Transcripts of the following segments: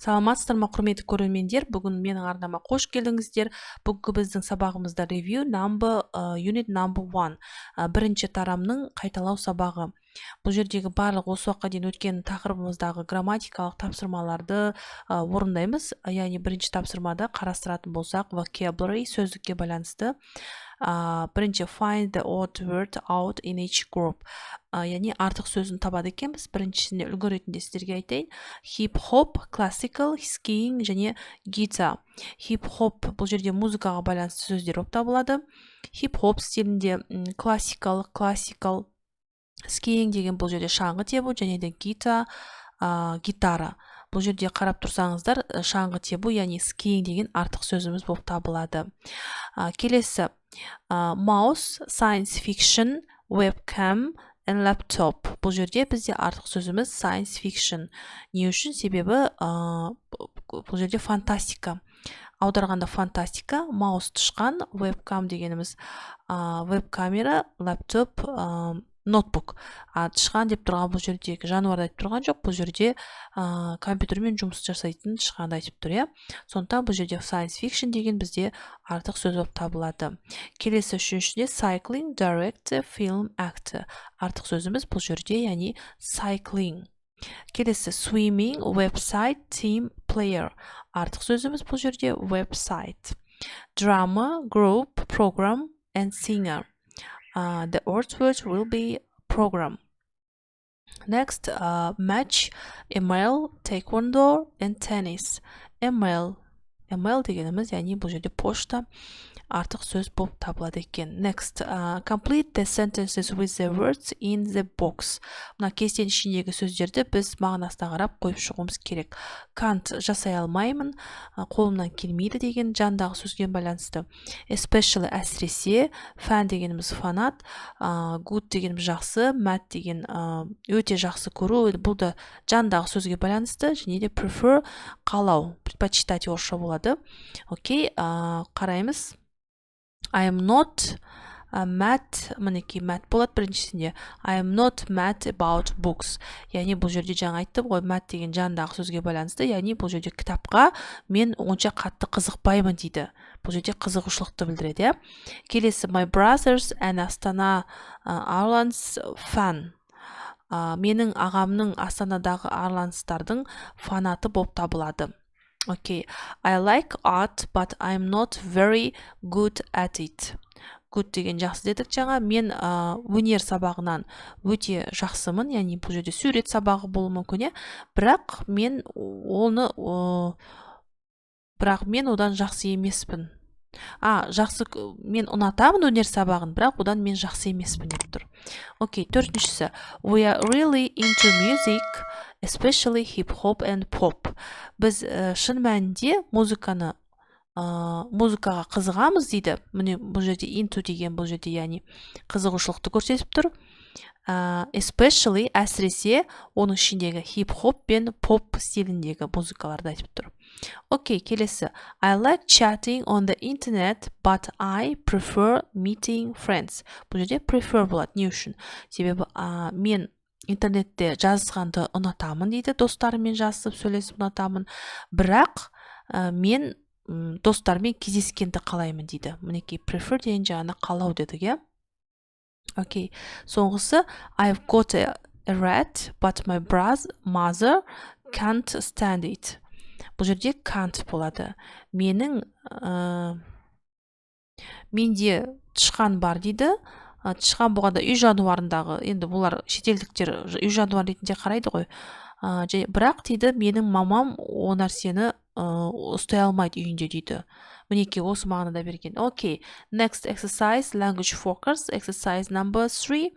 Саламатсыздар ма, құрметті көрермендер? Бүгін менің арнама қош келдіңіздер. Бүгінгі біздің сабағымызда unit number 1. Бірінші тарамның қайталау сабағы. Бұл жердегі барлық осы уақытқа дейін өткен тақырыбымыздағы грамматикалық тапсырмаларды орындаймыз. Яғни бірінші тапсырмада қарастыратын болсақ, vocabulary сөздікке байланысты. Бірінші find the odd word out in each group. Яғни артық сөзін табады екенбіз. Біріншісінде үлгі ретінде сіздерге айтайын. Hip-hop, classical, skiing және guitar. Hip-hop бұл жерде музыкаға байланысты сөздер болып табылады. Hip-hop стилінде classical, skiing деген бұл жерде шаңғы тебу, және де гитара. Бұл жерде қарап тұрсаңыздар, шаңғы тебу, яғни skiing деген артық сөзіміз болып табылады. Келесі, mouse, science fiction, webcam and laptop. Бұл жерде бізде артық сөзіміз science fiction. Не үшін? Себебі бұл жерде фантастика. Аударғанда фантастика, маус тышқан, webcam дегеніміз веб-камера, лаптоп, ноутбук. Тышқан деп тұрған бұл жердегі жануарды айтып тұрған жоқ, бұл жерде компьютермен жұмыс жасайтын тышқанды айтып тұр. Сондықтан бұл жерде science fiction деген бізде артық сөз болып табылады. Келесі үшіншіде cycling, director, film, actor. Артық сөзіміз бұл жерде, яғни cycling. Келесі swimming, website, team, player. Артық сөзіміз бұл жерде website. Drama, group, program and singer. The odd word will be program. Next, match, ML, taekwondo and tennis. ML дегеніміз, яғни бұл жерде пошта, артық сөз болып табылады екен. Next, complete the sentences with the words in the box. Мына кестенің ішіндегі сөздерді біз мағынасына қарап қойып шығуымыз керек. Can't, жасай алмаймын, қолымнан келмейді деген жандағы сөзге байланысты. Especially, әсіресе, fan дегеніміз фанат, good дегеніміз жақсы, mad деген өте жақсы көру, бұл да жандағы сөзге байланысты, және де prefer, қалау, предпочитать орысша болады. Окей, қараймыз. I am not mad, мінекей mad болады біріншісінде. I am not mad about books. Яғни бұл жерде жаңа айттым ғой, mad деген жандағы сөзге байланысты, яғни бұл жерде кітапқа мен онша қатты қызықпаймын дейді. Бұл жерде қызығушылықты білдіреді. Келесі, my brothers and Астана Airlines fan. Менің ағамның Астанадағы Арланстардың фанаты болып табылады. Okay, I like art, but I'm not very good at it. Good деген жақсы дедік жаңа. Мен өнер сабағынан өте жақсымын, яғни бұл жерде сурет сабағы болуы мүмкін, бірақ мен одан жақсы емеспін. Мен ұнатамын өнер сабағын, бірақ одан мен жақсы емеспін деп тұр. Окей, төртіншісі. We are really into music, especially hip-hop and pop. Біз шын мәнінде музыкаға қызығамыз дейді. Міне бұл жерде into деген бұл жерде, яғни қызығушылықты көрсетіп тұр. Especially, әсіресе, оның ішіндегі hip-hop пен pop стиліндегі музыкаларды айтып тұр. Окей, келесі. I like chatting on the internet, but I prefer meeting friends. Бұл жерде prefer болады. Не үшін? Себебі мен интернетте жазғанды ұнатамын дейді. Достарыммен жазысып сөйлесіп ұнатамын. Бірақ мен достармен кездескенді қалаймын дейді. Мінекей prefer деген жаңа қалау дедік. Окей, соңғысы. I've got a rat, but my mother can't stand it. Бұл жерде can't болады. Менде тышқан бар дейді. Тышқан болғанда үй жануарындағы, енді бұлар шетелдіктер үй жануар ретінде қарайды ғой. Бірақ дейді, менің мамам о нәрсені ұстай алмайды үйінде дейді. Мінекей осы мағынада берген. Окей, next exercise, language focus, exercise number 3.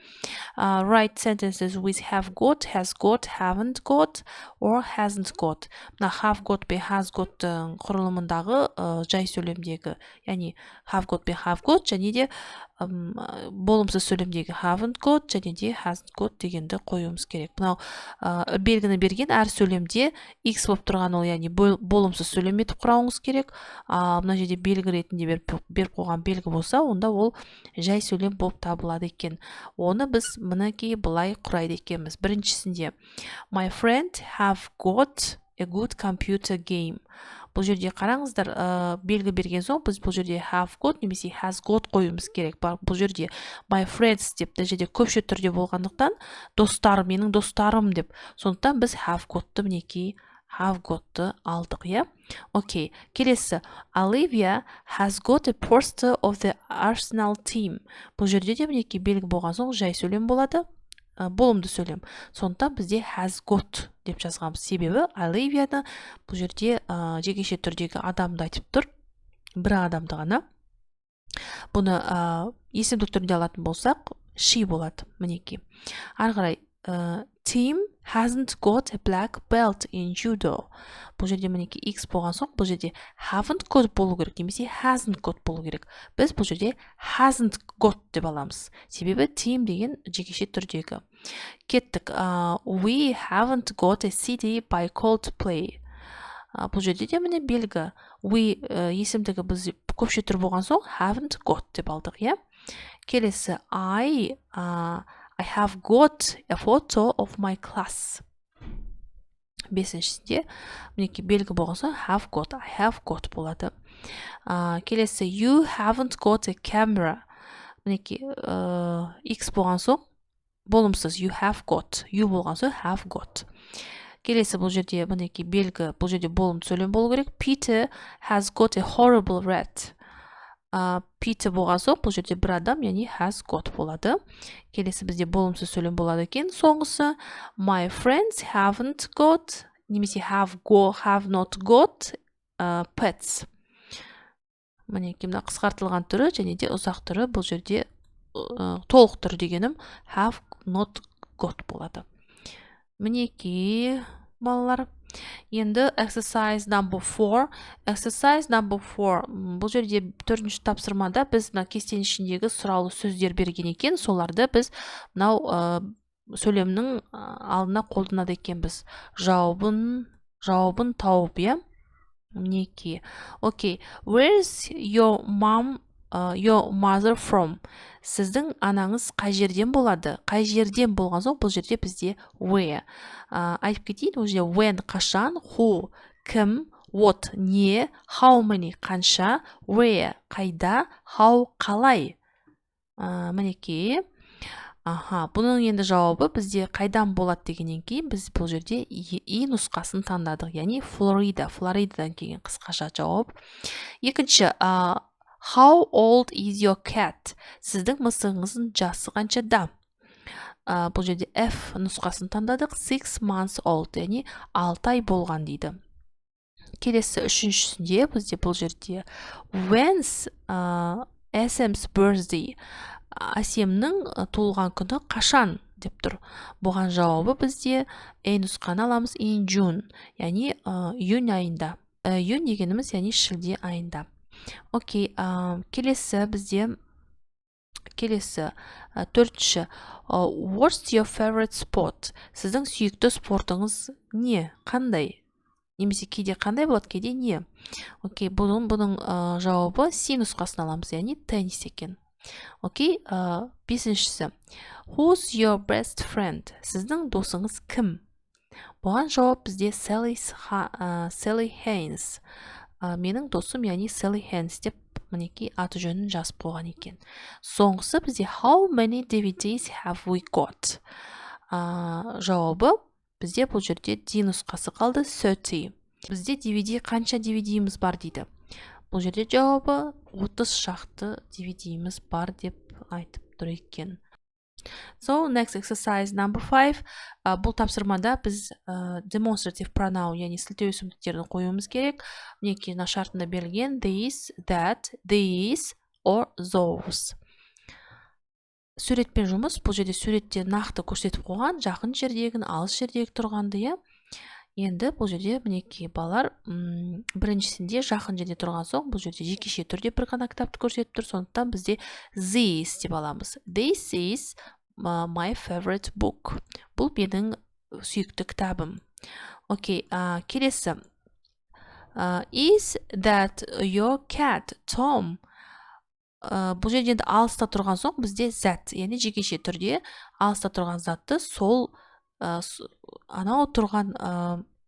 Write sentences with have got, has got, haven't got, or hasn't got. Мына have got бе has got құрылымындағы жай сөйлемдегі, яғни have got бе have got, және де болымсыз сөйлемдегі haven't got, және де hasn't got дегенді қоюымыз керек. Мынау белгіні берген әр сөйлемде X болып тұрған ол, яғни болымсыз сөйлем етіп құрауыңыз керек. Мына жерде белгі ретінде беріп қойған белгі болса, онда ол жай сөйлем болып табылады екен. Оны біз мінекей былай құрайды екенбіз. Біріншісінде my friend have got a good computer game. Бұл жерде қараңыздар, белгі берген соң біз бұл жерде have got немесе has got қоюымыз керек. Бұл жерде my friends деп жерде көпше түрде болғандықтан достарым, менің достарым деп. Сондықтан біз have got-ты мінекей have got-ты алдық, иә? Окей. Келесі, Olivia has got a poster of the Arsenal team. Бұл жерде де мінекей белгі болған соң жай сөйлем болады. Болымды сөйлем. Сондықтан бізде has got деп жазғанбыз. Себебі Оливияны бұл жерде жекеше түрдегі адамды айтып тұр. Бір адамды ғана. Бұны есімдік түрінде алатын болсақ, she болады. Мінекей. Ары қарай, Tim hasn't got a black belt in judo. Бұл жерде мінекей X болған соң, бұл жерде haven't got болу керек, немесе hasn't got болу керек. Біз бұл жерде hasn't got деп аламыз. Себебі Tim деген жекеше түрдегі. Кеттік. We haven't got a CD by Coldplay. Бұл жерде де міне белгі. We есімдігі біз көпше түр болған соң haven't got деп алдық, иә? Келесі, I have got a photo of my class. Бесіншісінде мінекей белгі болған соң have got, I have got болады. Келесі, you haven't got a camera. Мінекей X болған соң болымсыз you have got, you болған соң have got. Келесі бұл жерде мінекей белгі, бұл жерде болымды сөйлем болу керек. Peter has got a horrible rat. Peter болған соң бұл жерде бір адам, яғни has got болады. Келесі бізде болымсыз сөйлем болады екен. Соңғысы, my friends haven't got, немесе have not got pets. Мінекей мына қысқартылған түрі және де ұзақ түрі, бұл жерде толық түрі дегенім have not got болады. Мінекей балалар. Енді exercise number 4. Exercise number 4. Бұл жерде 4-ші тапсырмада біз мына кестенің ішіндегі сұраулы сөздер берген екен. Соларды біз мынау сөйлемнің алдына қолданады екенбіз. Жауабын тауып, иә? Мінекей. Окей. Where's your mother from? Сіздің анаңыз қай жерден болады? Қай жерден болған соң бұл жерде бізде where. Айтып кетейін, бұл жерде when қашан, who кім, what не, how many қанша, where қайда, how қалай. Мінекей. Бұның енді жауабы бізде қайдан болады дегеннен кейін біз бұл жерде и нұсқасын таңдадық, яғни Флоридадан келген қысқаша жауап. Екінші, how old is your cat? Сіздің мысығыңыздың жасы қаншада? Бұл жерде F нұсқасын таңдадық. 6 months old, яғни 6 ай болған дейді. Келесі үшіншісінде бізде бұл жерде when's Әсем's birthday? Әсемнің туылған күні қашан деп тұр. Бұған жауабы бізде нұсқаны аламыз in June, яғни июнь айында. Июнь дегеніміз яғни шілде айында. Окей, келесі бізде төртінші, what's your favorite sport? Сіздің сүйікті спортыңыз не? Қандай? Немесе кейде қандай болады, кейде не? Окей, бұның жауабы C нұсқасын аламыз, яғни теннис екен. Окей, бесіншісі, who's your best friend? Сіздің досыңыз кім? Бұған жауап бізде Sally Haynes. Менің досым, яғни Sally Haynes деп мінекей аты жөнін жазып қойған екен. Соңғысы бізде how many DVDs have we got? Жауабы бізде бұл жерде D нұсқасы қалды 30. Бізде DVD қанша DVD'іміз бар дейді. Бұл жерде жауабы 30 шақты DVD'іміз бар деп айтып тұр екен. So, next exercise number 5. Бұл тапсырмада біз demonstrative pronoun, яғни сілтеу өсімдіктерін қоюымыз керек. Мінекей мына шартында берілген this, that, these or those. Суретпен жұмыс, бұл жерде суретте нақты көрсетіп қойған, жақын жердегі, алыс жердегі тұрғанды, иә. Енді бұл жерде мінекей балалар біріншісінде жақын жерде тұрған соң, бұл жерде жекеше түрде бір ғана кітапты көрсетіп тұр, сондықтан бізде this деп аламыз. This is my favorite book. Бұл менің сүйікті кітабым. Окей, келесі. Is that your cat, Tom? Бұл жерде алыста тұрған соң бізде that, яғни жекеше түрде алыста тұрған затты сол анау тұрған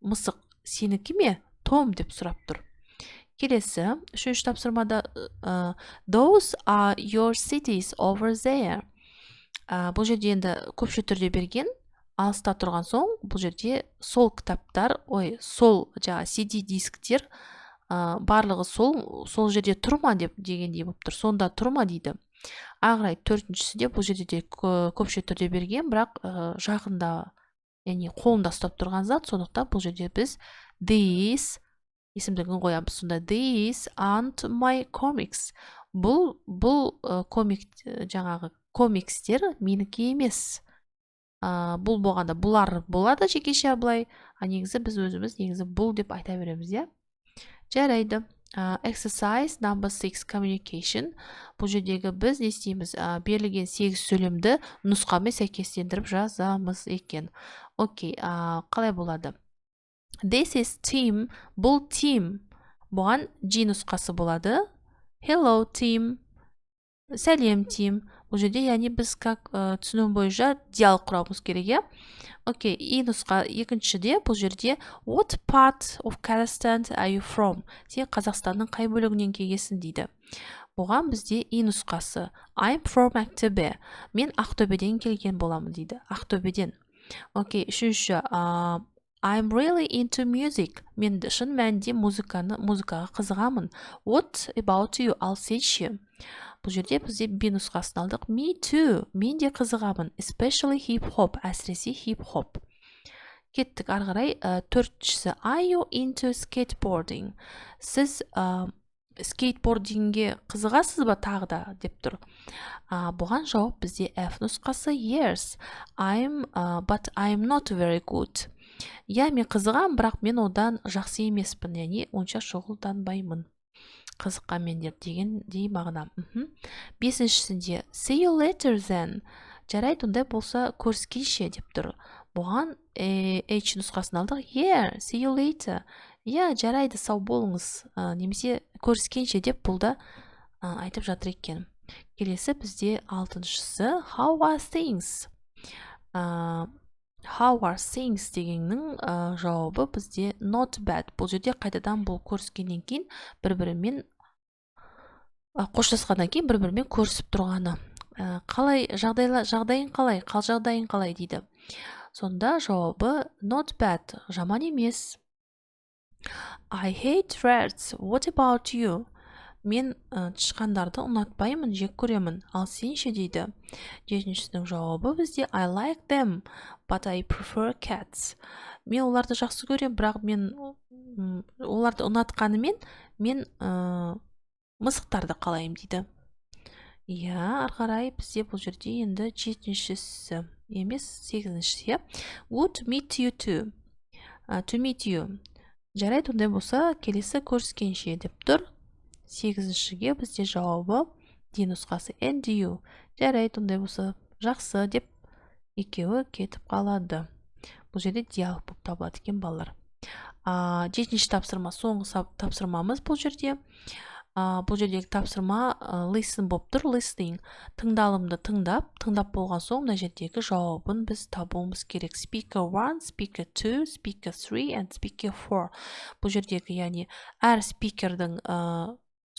мысық сенікі ме? Том деп сұрап тұр. Келесі, үшінші тапсырмада those are your cities over there. Бұл жерде енді көпше түрде берген, алыста тұрған соң, бұл жерде сол кітаптар, сол CD дисктер барлығы сол жерде тұрма дегендей болып тұр. Сонда тұрма дейді. Ағырай, төртіншісі де бұл жерде де көпше түрде берген, бірақ жақында, яғни қолында ұстап тұрған зат, сондықтан бұл жерде біз these есімдігін қоямыз. Сонда these aren't my comics. Бұл комикстер менікі емес. Бұл болғанда бұлар болады жекеше былай, негізі біз өзіміз негізі бұл деп айта береміз, иә. Жарайды. Exercise number 6 communication. Бұл жердегі біз не істейміз? Берілген 8 сөйлемді нұсқамен сәйкестендіріп жазамыз екен. Окей, қалай болады? This is team. Бұл team. Бұған G нұсқасы болады. Hello team. Сәлем team. Бұл жерде, яғни біз түсінуім бойынша диалог құрамыз керек, иә? Окей, и нұсқа екіншіде бұл жерде what part of Kazakhstan are you from? Сен Қазақстанның қай бөлігінен келгесін дейді. Бұған бізде и нұсқасы I'm from Ақтөбе. Мен Ақтөбеден келген боламын дейді. Ақтөбеден. Окей, үшінші I'm really into music. Мен шын мәнінде музыкаға қызығамын. What about you? Ал сен ше? Бұл жерде бізде B нұсқасын алдық. Me too. Мен де қызығамын. Especially hip-hop. Әсіресе hip-hop. Кеттік арғарай. Төртіншісі. Are you into skateboarding? Сіз скейтбордингге қызығасыз ба тағы да деп тұр. Бұған жауап бізде F нұсқасы. Yes. But I'm not very good. Я, мен қызығам, бірақ мен одан жақсы емеспін, яғни онша шұғылданбаймын. Қызыққанмендер дегендей мағына. Бесіншісінде see you later then. Жарайды, ондай болса көріскенше деп тұр. Бұған H нұсқасын алдық. Yeah, see you later. Жарайды, сау болыңыз. Немесе көріскенше деп бұлда айтып жатыр екен. Келесі бізде алтыншысы how are things? How are things дегеннің жауабы бізде not bad. Бұл жерде қайтадан бұл көріскеннен кейін бір-бірімен қоштасқаннан кейін бір-бірімен көрісіп тұрғаны. Қалай жағдайың қалай? Қал жағдайың қалай дейді. Сонда жауабы not bad, жаман емес. I hate rats. What about you? Мен тышқандарды ұнатпаймын, жек көремін. Ал сен ше дейді. Жетіншісінің жауабы бізде I like them, but I prefer cats. Мен оларды жақсы көрем, бірақ мен оларды ұнатқанымен мен мысықтарды қалаймын дейді. Арқарай бізде бұл жерде енді жетіншісі емес, сегізіншісі. Would meet you too. To meet you. Жарайды, ондай болса келесі көріскенше деп тұр. Сегізіншіге бізде жауабы D нұсқасы and you. Жарайды, ондай болса жақсы деп екеуі кетіп қалады. Бұл жерде диалог болып табылады екен балалар. Жетінші тапсырма, соңғы тапсырмамыз бұл жерде. Бұл жердегі тапсырма listen болып тұр. Listening. Тыңдалымды тыңдап болған соң мына жердегі жауабын біз табуымыз керек. Speaker 1, speaker 2, speaker 3 and speaker 4. Бұл жердегі, яғни әр спикердің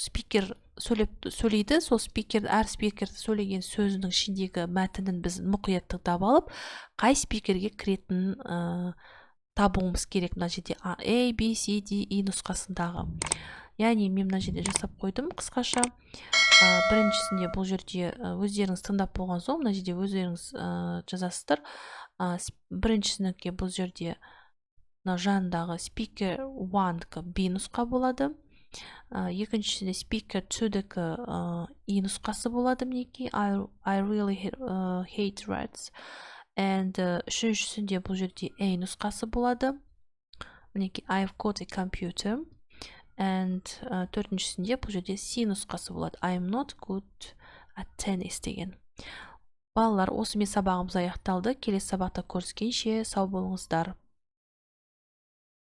спикер сөйлейді, сол әр спикерді сөйлеген сөзінің ішіндегі мәтінін біз мұқият тыңдап алып, қай спикерге кіретінін табуымыз керек. Мына жерде A, B, C, D, E нұсқасындағы. Яғни мен мына жерде жасап қойдым қысқаша. Біріншісінде бұл жерде өздеріңіз тыңдап болған соң, мына жерде өздеріңіз жазасыздар. Біріншісінікі бұл жерде жанындағы speaker 1-кі B нұсқа болады. Екіншісінде speaker 2-дікі E нұсқасы болады мінеки. I really hate rats. And үшіншісінде бұл жерде A нұсқасы болады. Мінеки I've got a computer. And төртіншісінде бұл жерде C нұсқасы болады. I'm not good at tennis деген. Балалар, осымен сабағымыз аяқталды. Келесі сабақта көріскенше сау болыңыздар.